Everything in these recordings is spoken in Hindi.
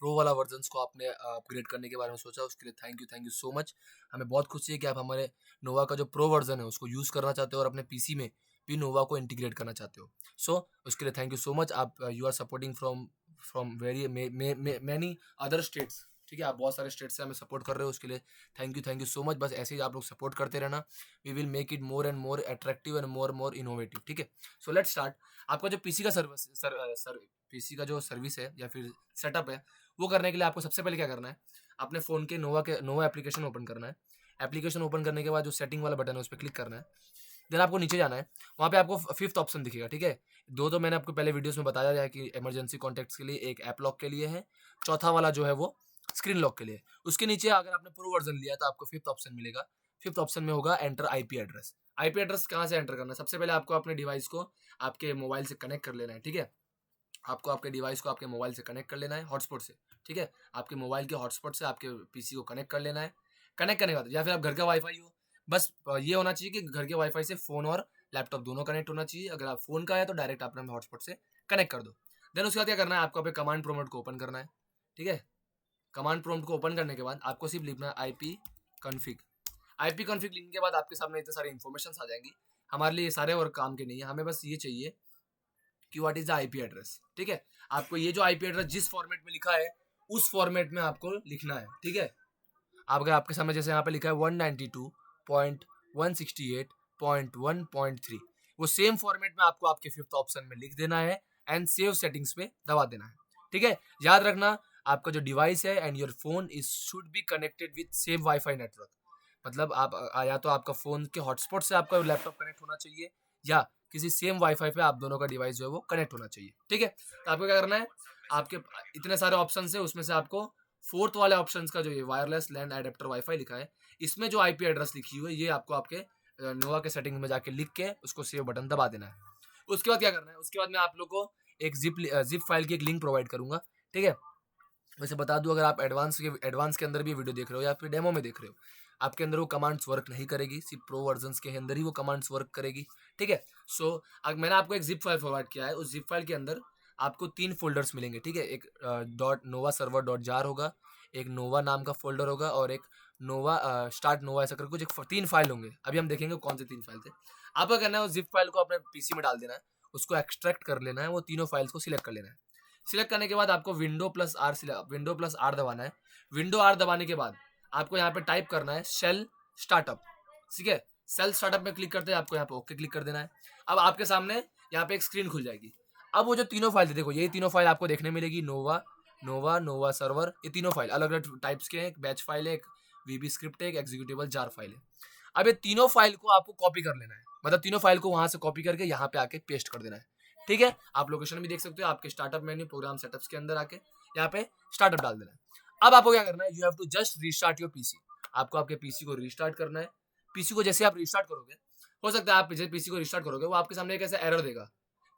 प्रो वाला वर्जन को आपने अपग्रेड करने के बारे में सोचा, उसके लिए थैंक यू सो मच। हमें बहुत खुशी है कि आप हमारे नोवा का जो प्रो वर्जन है उसको यूज़ करना चाहते हो और अपने पीसी में भी नोवा को इंटीग्रेट करना चाहते हो। सो उसके लिए थैंक यू सो मच। आप you are supporting from very many other states, ठीक है, आप बहुत सारे स्टेट से हमें सपोर्ट कर रहे हो, उसके लिए थैंक यू सो मच। बस ऐसे ही आप लोग सपोर्ट करते रहना, we will make it more and more attractive and more innovative, ठीक है। So let's start. आपका जो पीसी का पीसी का जो सर्विस है या फिर सेटअप है, वो करने के लिए आपको सबसे पहले क्या करना है, अपने फ़ोन के नोवा एप्लीकेशन ओपन करना है। एप्लीकेशन ओपन करने के बाद जो सेटिंग वाला बटन है उस पर क्लिक करना है। देन आपको नीचे जाना है, वहाँ पे आपको फिफ्थ ऑप्शन दिखेगा, ठीक है। दो तो मैंने आपको पहले वीडियोस में बताया है कि इमरजेंसी कॉन्टैक्ट्स के लिए, एक ऐप लॉक के लिए है, चौथा वाला जो है वो स्क्रीन लॉक के लिए। उसके नीचे अगर आपने प्रो वर्जन लिया तो आपको फिफ्थ ऑप्शन मिलेगा। फिफ्थ ऑप्शन में होगा enter IP address. IP address कहाँ से एंटर करना है? सबसे पहले आपको अपने डिवाइस को आपके मोबाइल से कनेक्ट कर लेना है, ठीक है। आपको आपके डिवाइस को आपके मोबाइल से कनेक्ट कर लेना है हॉटस्पॉट से, ठीक है। आपके मोबाइल के हॉटस्पॉट से आपके पीसी को कनेक्ट कर लेना है। कनेक्ट करने के बाद या फिर आप घर का वाईफाई हो, बस ये होना चाहिए कि घर के वाईफाई से फ़ोन और लैपटॉप दोनों कनेक्ट होना चाहिए। अगर आप फ़ोन का है तो डायरेक्ट अपने हॉटस्पॉट से कनेक्ट कर दो। देन उसके बाद क्या करना है, आपको अपने कमांड प्रोम्प्ट को ओपन करना है, ठीक है। कमांड प्रॉम्प्ट को ओपन करने के बाद आपको सिर्फ लिखना है आईपी कॉन्फ़िग। आईपी कॉन्फ़िग लिखने के बाद आपके सामने इतने सारे इन्फॉर्मेशन आ जाएंगी। हमारे लिए ये सारे और काम के नहीं है, हमें बस ये चाहिए कि what is the IP address, ठीक है। आपको ये जो आईपी एड्रेस जिस फॉर्मेट में लिखा है उस फॉर्मेट में आपको लिखना है, ठीक है। आप अगर आपके सामने जैसे यहाँ पे लिखा है 192.168.1.3, वो सेम फॉर्मेट में आपको आपके फिफ्थ ऑप्शन में लिख देना है एंड सेव सेटिंग्स पे दबा देना है, ठीक है। याद रखना, आपका जो डिवाइस है and your phone is should be connected with same wifi network. मतलब आप या तो आपका फोन के हॉटस्पॉट से आपका लैपटॉप कनेक्ट होना चाहिए या किसी सेम वाईफाई पे आप दोनों का डिवाइस जो है वो कनेक्ट होना चाहिए, ठीक है। तो आपको क्या करना है, आपके इतने सारे ऑप्शन है, उसमें से आपको फोर्थ वाले ऑप्शंस का जो ये वायरलेस लैंड एडेप्टर वाईफाई लिखा है, इसमें जो आईपी एड्रेस लिखी हुई है ये आपको आपके नोवा के सेटिंग में जाके लिख के उसको सेव बटन दबा देना है। उसके बाद क्या करना है, उसके बाद मैं आप लोग को एक जिप फाइल की एक लिंक प्रोवाइड करूंगा, ठीक है। वैसे बता दूं, अगर आप एडवांस के अंदर भी वीडियो देख रहे हो या फिर डेमो में देख रहे हो, आपके अंदर वो कमांड्स वर्क नहीं करेगी, सिर्फ प्रो वर्जन्स के अंदर ही वो कमांड्स वर्क करेगी, ठीक है। सो मैंने आपको एक जिप फाइल प्रोवाइड किया है, उस जिप फाइल के अंदर आपको 3 फोल्डर्स मिलेंगे, ठीक है। एक डॉट नोवा सर्वर डॉट जार होगा, एक नोवा नाम का फोल्डर होगा और एक नोवा स्टार्ट नोवा ऐसा करके कुछ 3 फाइल होंगे। अभी हम देखेंगे कौन से 3 फाइल थे। आपका करना है उस जिप फाइल को अपने पीसी में डाल देना है, उसको एक्सट्रैक्ट कर लेना है, वो तीनों फाइल्स को सिलेक्ट कर लेना है। सिलेक्ट करने के बाद आपको विंडो प्लस आर दबाना है। विंडो आर दबाने के बाद आपको यहाँ पे टाइप करना है शेल स्टार्टअप, ठीक है। सेल स्टार्टअप में क्लिक करते हैं, आपको यहाँ पे ओके क्लिक कर देना है। अब आपके सामने यहाँ पे एक स्क्रीन खुल जाएगी। अब वो जो तीनों फाइल थे, देखो यही तीनों फाइल आपको देखने मिलेगी, नोवा नोवा नोवा सर्वर, ये तीनों फाइल अलग अलग टाइप्स के हैं, एक बैच फाइल है, एक वीबी स्क्रिप्ट है, एक एग्जीक्यूटेबल जार फाइल है। अब ये तीनों फाइल को आपको कॉपी कर लेना है, मतलब तीनों फाइल को वहां से कॉपी करके यहाँ पे आके पेस्ट कर देना है, ठीक है। आप लोकेशन भी देख सकते हो, आपके स्टार्टअप मेन्यू प्रोग्राम सेटअप्स के अंदर आके यहाँ पे स्टार्टअप डाल देना है। अब आपको क्या करना है, you have to just restart your PC. आपको आपके पीसी को रीस्टार्ट करना है। पीसी को जैसे आप रीस्टार्ट करोगे, हो सकता है आप जैसे पीसी को रीस्टार्ट करोगे वो आपके सामने एक ऐसा एरर देगा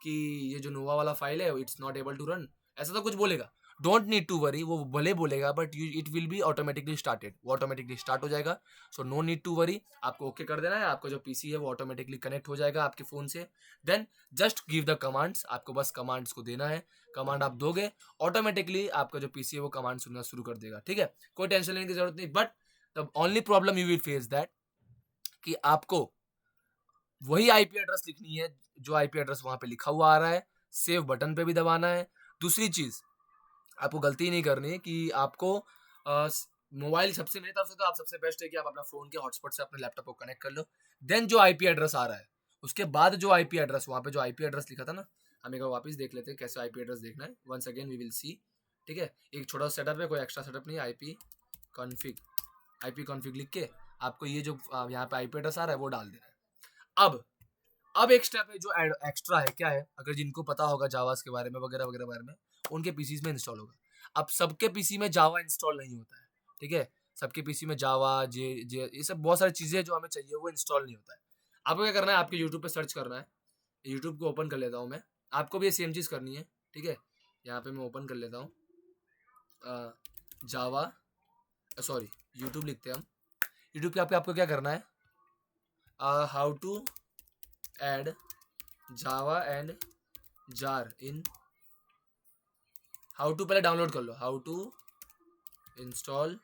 कि ये जो नोवा वाला फाइल है it's not able to run, ऐसा तो कुछ बोलेगा। डोंट नीड टू वरी, वो भले बोलेगा but it will be automatically started, वो ऑटोमेटिकली स्टार्ट हो जाएगा। So no need to worry, आपको ओके कर देना है, आपका जो पीसी है वो ऑटोमेटिकली कनेक्ट हो जाएगा आपके फोन से। Then just give the commands, आपको बस कमांड्स को देना है। कमांड आप दोगे, ऑटोमेटिकली आपका जो पीसी है वो कमांड सुनना शुरू कर देगा, ठीक है। कोई टेंशन लेने की जरूरत नहीं, but the only problem you will face that कि आपको वही आईपी एड्रेस लिखनी है जो आईपी एड्रेस वहां पे लिखा हुआ आ रहा है, सेव बटन पे भी दबाना है। दूसरी चीज आपको गलती नहीं करनी है कि आपको मोबाइल सबसे, मेरी तरफ से तो आप सबसे बेस्ट है कि आप अपना फोन के हॉटस्पॉट से अपने लैपटॉप को कनेक्ट कर लो। देन जो आईपी एड्रेस आ रहा है उसके बाद जो आईपी एड्रेस, वहाँ पे जो आईपी एड्रेस लिखा था ना, हम एक बार वापस देख लेते हैं कैसे आईपी एड्रेस देखना है। Once again we will see, ठीक है। एक छोटा सेटअप है, कोई एक्स्ट्रा सेटअप नहीं है। आईपी कॉन्फिग लिख के आपको ये जो यहाँ पे आईपी एड्रेस आ रहा है वो डाल देना है। अब एक स्टेप है जो एक्स्ट्रा है, क्या है, अगर जिनको पता होगा जावास के बारे में वगैरह वगैरह बारे में, उनके पीसीज में इंस्टॉल होगा। अब सबके पीसी में जावा इंस्टॉल नहीं होता है, ठीक है। सबके पीसी में जावा जे जे ये सब बहुत सारी चीज़ें जो हमें चाहिए वो इंस्टॉल नहीं होता है। आपको क्या करना है, आपके यूट्यूब पे सर्च करना है। यूट्यूब को ओपन कर लेता हूँ मैं, आपको भी ये सेम चीज़ करनी है, ठीक है। यहाँ पे मैं ओपन कर लेता हूँ जावा, सॉरी यूट्यूब लिखते हैं हम। यूट्यूब पे आपको क्या करना है, how to add Java and jar in how to पहले डाउनलोड कर लो, how to install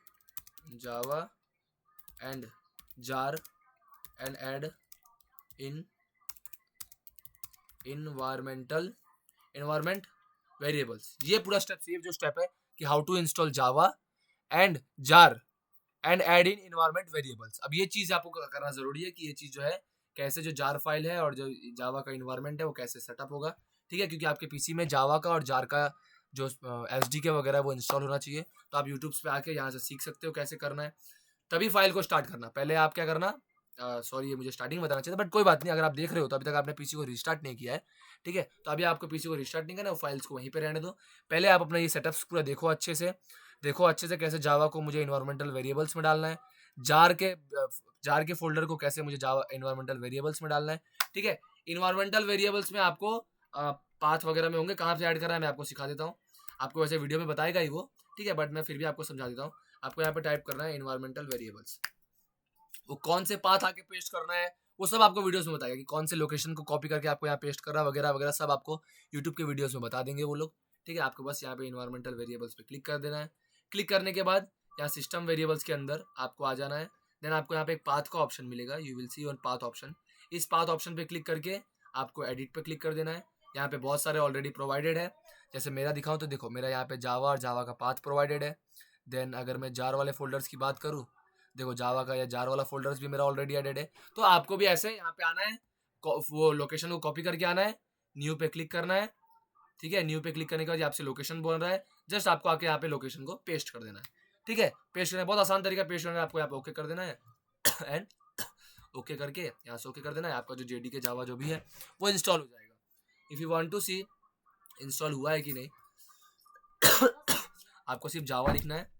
Java and jar and add in environment variables. ये पूरा स्टेप, ये जो स्टेप है कि how to install Java and jar and add in environment variables. अब ये चीज़ आपको करना जरूरी है कि ये चीज़ जो है कैसे, जो जार फाइल है और जो जावा का इन्वायरमेंट है वो कैसे सेटअप होगा, ठीक है, क्योंकि आपके पीसी में जावा का और जार का जो एसडीके वगैरह वो इंस्टॉल होना चाहिए। तो आप यूट्यूब पे आके यहाँ से सीख सकते हो कैसे करना है, तभी फाइल को स्टार्ट करना। पहले आप क्या करना, सॉरी ये मुझे स्टार्टिंग में बताना चाहिए था, बट कोई बात नहीं, अगर आप देख रहे हो तो अभी तक आपने पीसी को रिस्टार्ट नहीं किया है, ठीक है, तो अभी आपको पीसी को रिस्टार्ट नहीं करना, वो फाइल्स को वहीं पे रहने दो। पहले आप अपना ये सेटअप्स पूरा देखो अच्छे से, कैसे जावा को मुझे इन्वायरमेंटल वेरिएबल्स में डालना है, जार के फोल्डर को कैसे मुझे जावा इन्वायरमेंटल वेरिएबल्स में डालना है, ठीक है। इन्वायरमेंटल वेरिएबल्स में आपको पाथ वगैरह में होंगे, कहाँ से ऐड करना है मैं आपको सिखा देता हूँ। आपको वैसे वीडियो में बताएगा ही वो, ठीक है, बट मैं फिर भी आपको समझा देता हूँ। आपको यहाँ पे टाइप करना है इन्वायरमेंटल वेरिएबल्स, वो कौन से पाथ आके पेस्ट करना है वो सब आपको वीडियोस में बताएगा, कि कौन से लोकेशन को कॉपी करके आपको यहाँ पेस्ट करना वगैरह वगैरह, सब आपको यूट्यूब के वीडियोस में बता देंगे वो लोग, ठीक है। आपको बस यहाँ पे इन्वायरमेंटल वेरिएबल्स पे क्लिक कर देना है। क्लिक करने के बाद यहाँ सिस्टम वेरिएबल्स के अंदर आपको आ जाना है। देन आपको यहाँ पे एक पाथ का ऑप्शन मिलेगा, you will see one path option. इस पाथ ऑप्शन पे क्लिक करके आपको एडिट पे क्लिक कर देना है। यहाँ पे बहुत सारे ऑलरेडी प्रोवाइडेड है, जैसे मेरा दिखाऊँ तो देखो मेरा यहाँ पे जावा और जावा का पाथ प्रोवाइडेड है। देन अगर मैं जार वाले फोल्डर्स की बात करूँ, देखो जावा का या जार वाला फोल्डर्स भी मेरा ऑलरेडी एडेड है। तो आपको भी ऐसे यहाँ पे आना है, वो लोकेशन को कॉपी करके आना है, न्यू पे क्लिक करना है, ठीक है। न्यू पे क्लिक करने के बाद आपसे लोकेशन बोल रहा है, जस्ट आपको आके यहाँ पे लोकेशन को पेस्ट कर देना है, ठीक है। पेस्ट करना बहुत आसान तरीका, पेस्ट करना है, आपको यहाँ पे ओके कर देना है एंड ओके करके यहाँ से ओके कर देना है। आपका जो जेडी के जावा जो भी है वो इंस्टॉल हो जाएगा। If you want to see install हुआ है कि नहीं आपको सिर्फ जावा लिखना है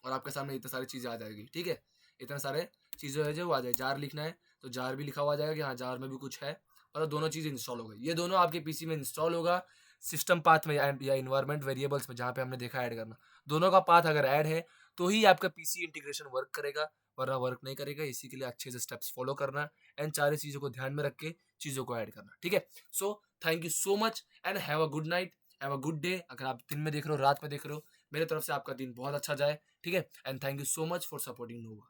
और आपके सामने इतने सारी चीज़ें आ जाएगी, ठीक है। इतने सारे चीज़ें है जो वो आ जाए। जार लिखना है तो जार भी लिखा हुआ आ जाएगा कि हाँ जार में भी कुछ है, और दोनों चीज़ इंस्टॉल हो गई। ये दोनों आपके पीसी में इंस्टॉल होगा, सिस्टम पाथ में या इन्वायरमेंट वेरिएबल्स में, जहाँ पे हमने देखा ऐड करना। दोनों का पाथ अगर ऐड है तो ही आपका पीसी इंटीग्रेशन वर्क करेगा, वरना वर्क नहीं करेगा। इसी के लिए अच्छे से स्टेप्स फॉलो करना एंड सारी चीज़ों को ध्यान में रख के चीज़ों को ऐड करना, ठीक है। So thank you so much and have a good night, have a good day. अगर आप दिन में देख रहे हो रात में देख रहे हो, मेरे तरफ से आपका दिन बहुत अच्छा जाए, ठीक है। And thank you so much for supporting Nova.